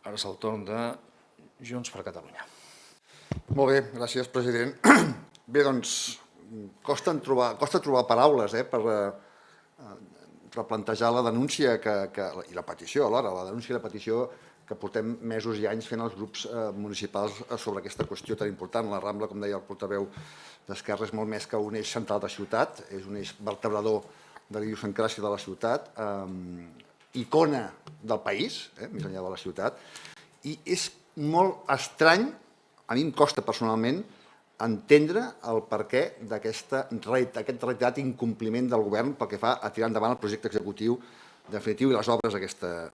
Ara és el torn de Junts per Catalunya. Molt bé, gràcies, president. Bé, doncs, costa trobar paraules per replantejar la denúncia i la petició, alhora, la denúncia i la petició que portem mesos i anys fent els grups municipals sobre aquesta qüestió tan important. La Rambla, com deia el portaveu d'Esquerra, és molt més que un eix central de ciutat, és un eix vertebrador de la idiosincràsia de la ciutat, icona del país, més enllà de la ciutat, i és molt estrany, a mi em costa personalment, entendre el perquè d'aquest reiterat incompliment del govern pel que fa a tirar endavant el projecte executiu definitiu i les obres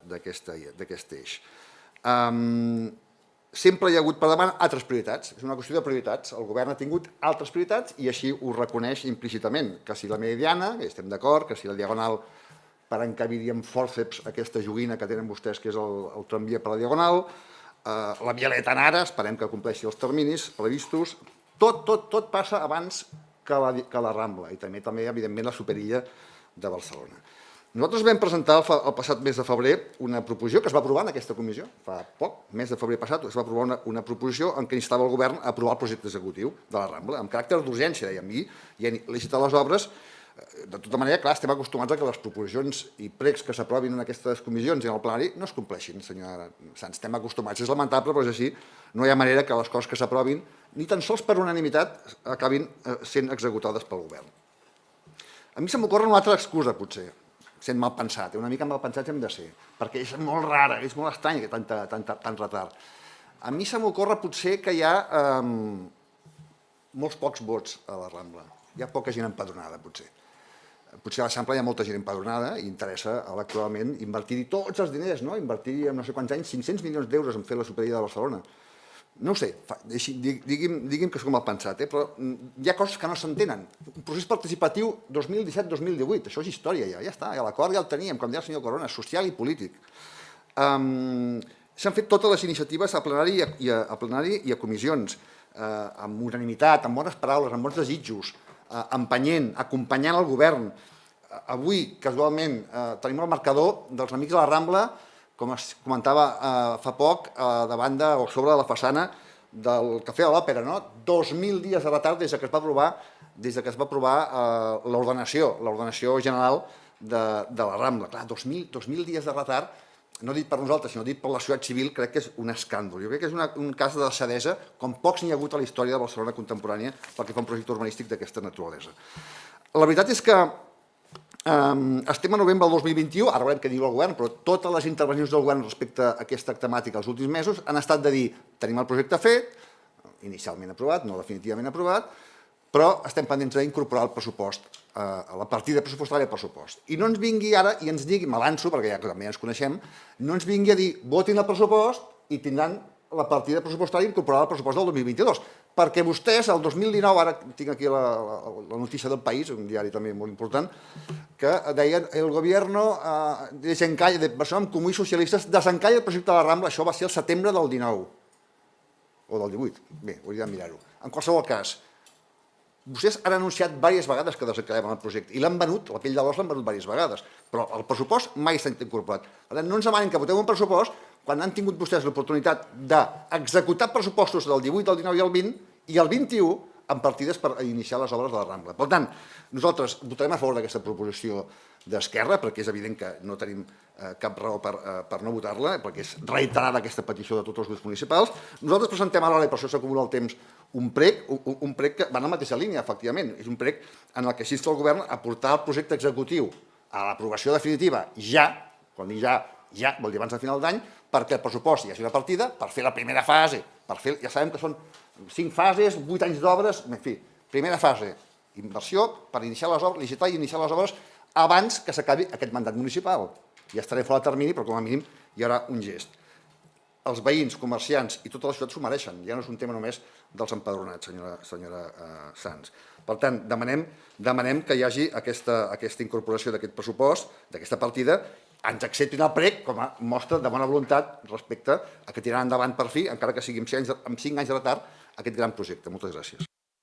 d'aquest eix. Sempre hi ha hagut per davant altres prioritats, és una qüestió de prioritats. El govern ha tingut altres prioritats i així ho reconeix implícitament, que si la Meridiana, que estem d'acord, que si la Diagonal per encabir amb fòrceps aquesta joguina que tenen vostès, que és el tramvia per la Diagonal, la Via Laietana, esperem que compleixi els terminis previstos. Tot passa abans que la Rambla i també, evidentment, la superilla de Barcelona. Nosaltres vam presentar el passat mes de febrer una proposició que es va aprovar en aquesta comissió, fa poc, mes de febrer passat, es va aprovar una proposició en què instava el govern a aprovar el projecte executiu de la Rambla, amb caràcter d'urgència, dèiem, i ja han licitat les obres. De tota manera, clar, estem acostumats a que les proposicions i pregs que s'aprovin en aquestes comissions i en el plenari no es compleixin, senyora Sans. Estem acostumats, és lamentable, però és així. No hi ha manera que les coses que s'aprovin, ni tan sols per unanimitat, acabin sent executades pel govern. A mi se m'ocorre una altra excusa, potser, sent mal pensat. Una mica mal pensats hem de ser, perquè és molt rara, és molt estrany que tant retard. A mi se m'ocorre potser que hi ha molts pocs vots a la Rambla. Hi ha poca gent empadronada, potser. Potser a l'Eixample hi ha molta gent empadronada i interessa electoralment invertir-hi tots els diners, invertir-hi en no sé quants anys 500 milions d'euros en fer la superilla de Barcelona. No ho sé, digui'm que és com mal pensat, però hi ha coses que no s'entenen. Un procés participatiu 2017-2018, això és història ja està, l'acord ja el teníem, com deia el senyor Corona, social i polític. S'han fet totes les iniciatives a plenari i a comissions, amb unanimitat, amb bones paraules, amb bons desitjos, empenyent, acompanyant el govern. Avui, casualment, tenim el marcador dels Amics de la Rambla, com es comentava fa poc, davant o sobre la façana del Cafè de l'Òpera. 2.000 dies de retard des que es va aprovar l'ordenació general de la Rambla. Clar, 2.000 dies de retard, no dit per nosaltres, sinó dit per la societat civil, crec que és un escàndol. Jo crec que és un cas de deixadesa, com pocs n'hi ha hagut a la història de Barcelona contemporània pel que fa a un projecte urbanístic d'aquesta naturalesa. La veritat és que estem a novembre del 2021, ara veurem què diu el govern, però totes les intervencions del govern respecte a aquesta temàtica els últims mesos han estat de dir tenim el projecte fet, inicialment aprovat, no definitivament aprovat, però estem pendents d'incorporar el pressupost, a la partida pressupostària del pressupost. I no ens vingui ara i ens digui, m'avanço perquè ja també ens coneixem, no ens vingui a dir votin el pressupost i tindran la partida pressupostària incorporada al pressupost del 2022, perquè vostès, el 2019, ara tinc aquí la notícia del País, un diari també molt important, que deien el gobierno desencalla, de Barcelona, Comú i Socialistes, desencalla el projecte de la Rambla, això va ser el setembre del 19, o del 18, bé, hauria de mirar-ho. En qualsevol cas, vostès han anunciat diverses vegades que desencallaven el projecte i l'han venut, la pell de l'os l'han venut diverses vegades, però el pressupost mai s'ha incorporat. Per tant, no ens demanin que voteu un pressupost quan han tingut vostès l'oportunitat d'executar pressupostos del 18, del 19 i el 20 i el 21 amb partides per iniciar les obres de la Rambla. Per tant, nosaltres votarem a favor d'aquesta proposició d'Esquerra, perquè és evident que no tenim cap raó per no votar-la, perquè és reiterada aquesta petició de tots els grups municipals. Nosaltres presentem ara, i per això s'acumula el temps, un prec que va en la mateixa línia, efectivament. És un prec en el que s'insta el govern a portar el projecte executiu a l'aprovació definitiva ja, quan dic ja vol dir abans de final d'any, perquè el pressupost hi hagi una partida per fer la primera fase. Ja sabem que són 5 fases, 8 anys d'obres, en fi, primera fase, inversió per iniciar les obres, licitar i iniciar les obres abans que s'acabi aquest mandat municipal. Ja estaré fora de termini, però com a mínim hi haurà un gest. Els veïns, comerciants i tota la ciutat s'ho mereixen. Ja no és un tema només dels empadronats, senyora Sans. Per tant, demanem que hi hagi aquesta incorporació d'aquest pressupost, d'aquesta partida, ens acceptin el prec com a mostra de bona voluntat respecte a que tiraran endavant per fi, encara que sigui amb 5 anys de retard, aquest gran projecte. Moltes gràcies.